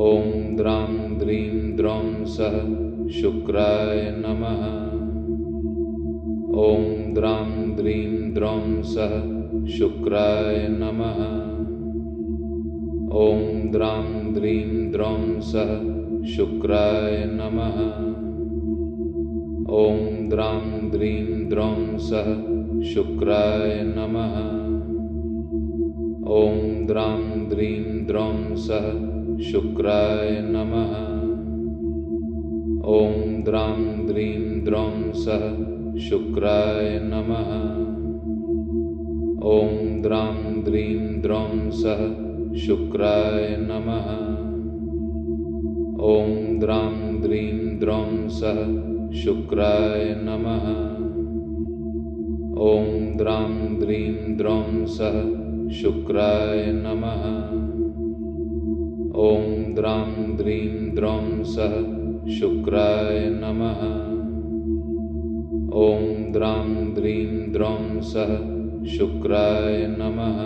ॐ द्रां द्रीं द्रौं सः शुक्राय नमः। ॐ द्रां द्रीं द्रौं सः शुक्राय नमः। ॐ द्रां द्रीं द्रौं सः शुक्राय नमः। ॐ द्रां द्रीं द्रौं सः शुक्राय नमः। ॐ द्रां द्रीं द्रौं सः शुक्राय नमः। ॐ द्रां द्रीं द्रौं सः शुक्राय नमः। ॐ द्रां द्रीं द्रौं सः शुक्राय नमः। ॐ द्रां द्रीं द्रौं सः शुक्राय नमः। ॐ द्रां द्रीं द्रौं सः शुक्राय नमः। ॐ द्रां द्रीं द्रौं सः शुक्राय नमः। ॐ द्रां द्रीं द्रौं सः शुक्राय नमः।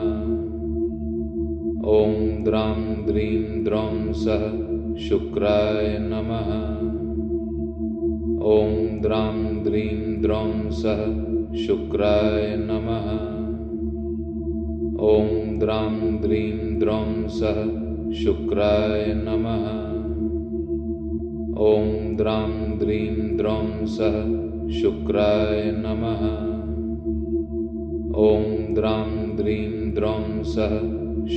ॐ द्रां द्रीं द्रौं सः शुक्राय नमः। ॐ द्रां द्रीं द्रौं सः शुक्राय नमः। ॐ द्रां द्रीं द्रौं सः शुक्राय नमः। ॐ द्रां द्रीं द्रौं सः शुक्राय नमः। ॐ द्रां द्रीं द्रौं सः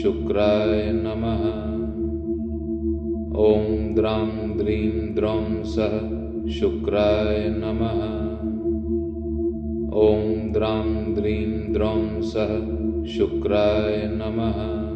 शुक्राय नमः। ॐ द्रां द्रीं द्रौं सः शुक्राय नमः। ॐ द्रां द्रीं द्रौं सः शुक्राय नमः।